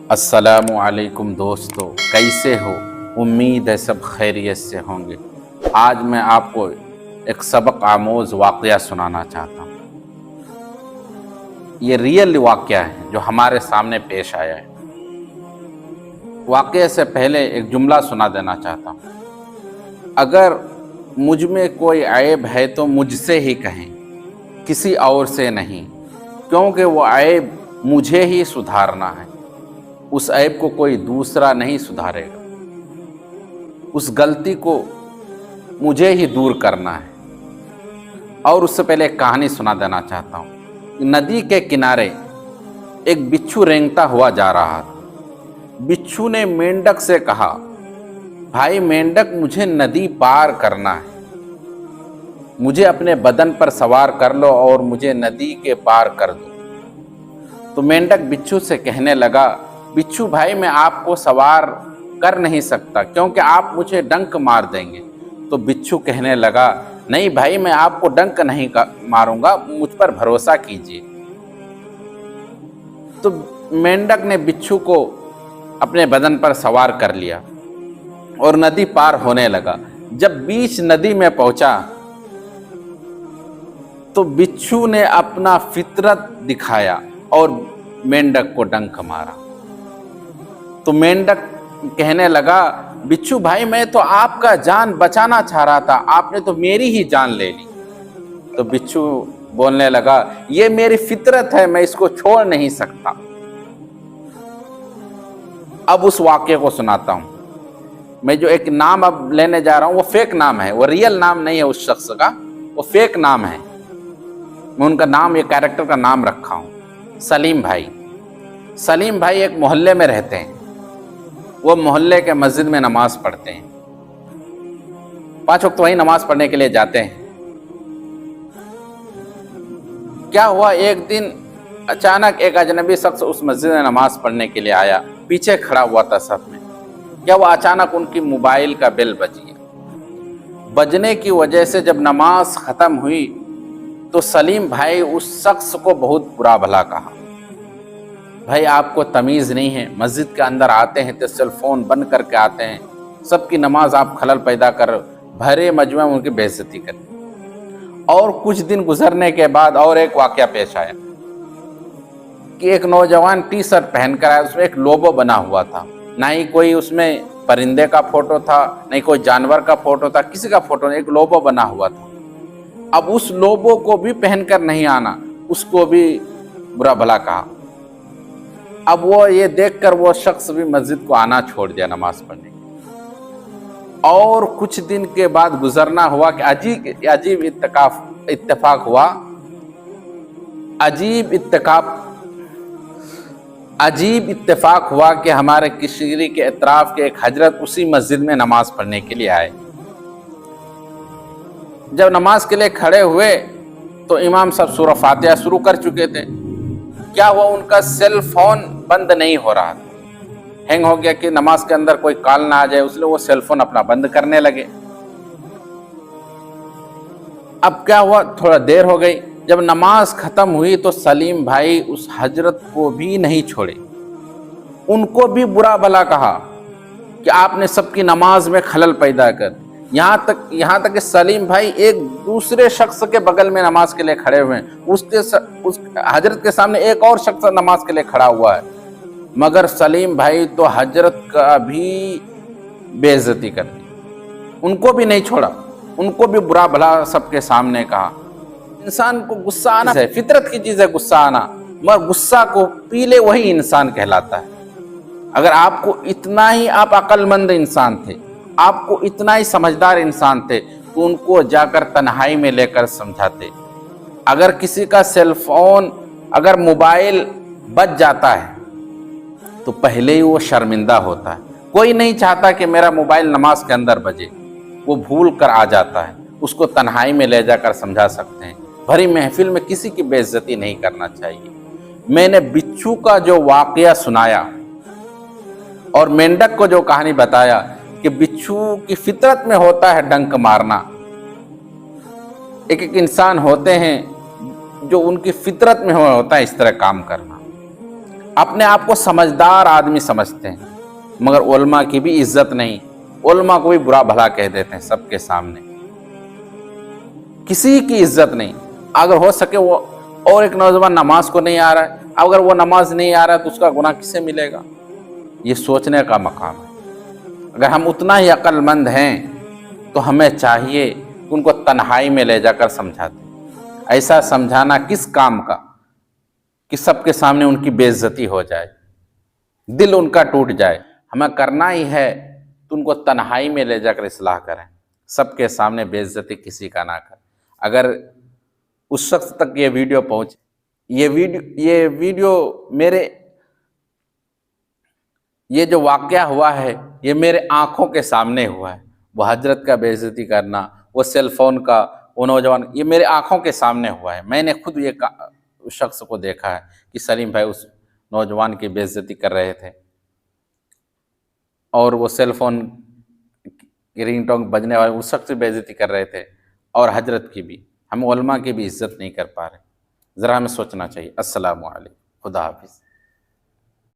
अस्सलामु अलैकुम दोस्तों, कैसे हो? उम्मीद है सब खैरियत से होंगे। आज मैं आपको एक सबक आमोज वाक़या सुनाना चाहता हूँ। ये रियल वाक़या है जो हमारे सामने पेश आया है। वाक़ये से पहले एक जुमला सुना देना चाहता हूँ। अगर मुझ में कोई ऐब है तो मुझसे ही कहें, किसी और से नहीं, क्योंकि वो ऐब मुझे ही सुधारना है। उस ऐब को कोई दूसरा नहीं सुधारेगा। उस गलती को मुझे ही दूर करना है। और उससे पहले एक कहानी सुना देना चाहता हूँ। नदी के किनारे एक बिच्छू रेंगता हुआ जा रहा था। बिच्छू ने मेंढक से कहा, भाई मेंढक, मुझे नदी पार करना है, मुझे अपने बदन पर सवार कर लो और मुझे नदी के पार कर दो। तो मेंढक बिच्छू से कहने लगा, बिच्छू भाई, मैं आपको सवार कर नहीं सकता क्योंकि आप मुझे डंक मार देंगे। तो बिच्छू कहने लगा, नहीं भाई, मैं आपको डंक नहीं मारूंगा, मुझ पर भरोसा कीजिए। तो मेंढक ने बिच्छू को अपने बदन पर सवार कर लिया और नदी पार होने लगा। जब बीच नदी में पहुंचा तो बिच्छू ने अपना फितरत दिखाया और मेंढक को डंक मारा। तो मेंढक कहने लगा, बिच्छू भाई, मैं तो आपका जान बचाना चाह रहा था, आपने तो मेरी ही जान ले ली। तो बिच्छू बोलने लगा, ये मेरी फितरत है, मैं इसको छोड़ नहीं सकता। अब उस वाक्य को सुनाता हूं। मैं जो एक नाम अब लेने जा रहा हूं वो फेक नाम है, वो रियल नाम नहीं है उस शख्स का, वो फेक नाम है। मैं उनका नाम, ये कैरेक्टर का नाम रखा हूं, सलीम भाई। सलीम भाई एक मोहल्ले में रहते हैं। वो मोहल्ले के मस्जिद में नमाज पढ़ते हैं। 5 वक्त वहीं नमाज पढ़ने के लिए जाते हैं। क्या हुआ, एक दिन अचानक एक अजनबी शख्स उस मस्जिद में नमाज पढ़ने के लिए आया, पीछे खड़ा हुआ था सब में। क्या हुआ, अचानक उनकी मोबाइल का बेल बज गया। बजने की वजह से जब नमाज खत्म हुई तो सलीम भाई उस शख्स को बहुत बुरा भला कहा, भाई आपको तमीज़ नहीं है, मस्जिद के अंदर आते हैं तो सेल फोन बंद करके आते हैं, सबकी नमाज आप खलल पैदा कर, भरे मजमे में उनकी बेइज्जती कर। और कुछ दिन गुजरने के बाद और एक वाकया पेश आया कि एक नौजवान टी शर्ट पहनकर आया, उसमें एक लोगो बना हुआ था। ना ही कोई उसमें परिंदे का फोटो था, नहीं कोई जानवर का फोटो था, किसी का फोटो नहीं, एक लोगो बना हुआ था। अब उस लोगो को भी पहनकर नहीं आना, उसको भी बुरा भला कहा। अब वो ये देखकर वो शख्स भी मस्जिद को आना छोड़ दिया नमाज पढ़ने। और कुछ दिन के बाद गुजरना हुआ कि अजीब इत्तेफाक हुआ। अजीब इत्तेफाक हुआ कि हमारे किशोरी के एतराफ के एक हजरत उसी मस्जिद में नमाज पढ़ने के लिए आए। जब नमाज के लिए खड़े हुए तो इमाम साहब सूरह फातिहा शुरू कर चुके थे। क्या हुआ, उनका सेल फोन बंद नहीं हो रहा था, हैंग हो गया कि नमाज के अंदर कोई कॉल ना आ जाए, इसलिए वो सेल फोन अपना बंद करने लगे। अब क्या हुआ, थोड़ा देर हो गई। जब नमाज खत्म हुई तो सलीम भाई उस हजरत को भी नहीं छोड़े, उनको भी बुरा भला कहा कि आपने सबकी नमाज में खलल पैदा कर। यहाँ तक कि सलीम भाई एक दूसरे शख्स के बगल में नमाज के लिए खड़े हुए हैं, उस हजरत के सामने एक और शख्स नमाज के लिए खड़ा हुआ है, मगर सलीम भाई तो हजरत का भी बेइज्जती कर दी, उनको भी नहीं छोड़ा, उनको भी बुरा भला सबके सामने कहा। इंसान को गुस्सा आना है, फितरत की चीज है गुस्सा आना, मगर गुस्सा को पी ले वही इंसान कहलाता है। अगर आपको इतना ही आप अक्लमंद इंसान थे, आपको इतना ही समझदार इंसान थे, तो उनको जाकर तन्हाई में लेकर समझाते। अगर किसी का सेल फोन, अगर मोबाइल बज जाता है तो पहले ही वो शर्मिंदा होता है। कोई नहीं चाहता कि मेरा मोबाइल नमाज के अंदर बजे, वो भूल कर आ जाता है। उसको तन्हाई में ले जाकर समझा सकते हैं। भरी महफिल में किसी की बेइज्जती नहीं करना चाहिए। मैंने बिच्छू का जो वाकया सुनाया और मेंढक को जो कहानी बताया कि बिच्छू की फितरत में होता है डंक मारना। एक इंसान होते हैं जो उनकी फितरत में होता है इस तरह काम करना। अपने आप को समझदार आदमी समझते हैं, मगर उलमा की भी इज्जत नहीं, उलमा को भी बुरा भला कह देते हैं सबके सामने, किसी की इज्जत नहीं। अगर हो सके वो, और एक नौजवान नमाज को नहीं आ रहा है, अगर वो नमाज नहीं आ रहा है तो उसका गुनाह किससे मिलेगा? ये सोचने का मकाम है। अगर हम उतना ही अक्लमंद हैं तो हमें चाहिए कि उनको तन्हाई में ले जाकर समझाते। ऐसा समझाना किस काम का कि सबके सामने उनकी बेइज्जती हो जाए, दिल उनका टूट जाए। हमें करना ही है तो उनको तन्हाई में ले जाकर इस्लाह करें, सबके सामने बेइज्जती किसी का ना करें। अगर उस शख्स तक ये वीडियो पहुंचे, ये वीडियो मेरे, ये जो वाक़या हुआ है ये मेरे आंखों के सामने हुआ है। वो हजरत का बेइज्जती करना, वो सेल फोन का, वो नौजवान, ये मेरे आंखों के सामने हुआ है। मैंने खुद ये उस शख्स को देखा है कि सलीम भाई उस नौजवान की बेइज्जती कर रहे थे और वो सेल फोन की रिंगटोन बजने वाले उस शख्स की बेइज्जती कर रहे थे, और हजरत की भी। हम उलमा की भी इज्जत नहीं कर पा रहे। ज़रा हमें सोचना चाहिए। अस्सलामु अलैकुम, खुदा हाफिज़।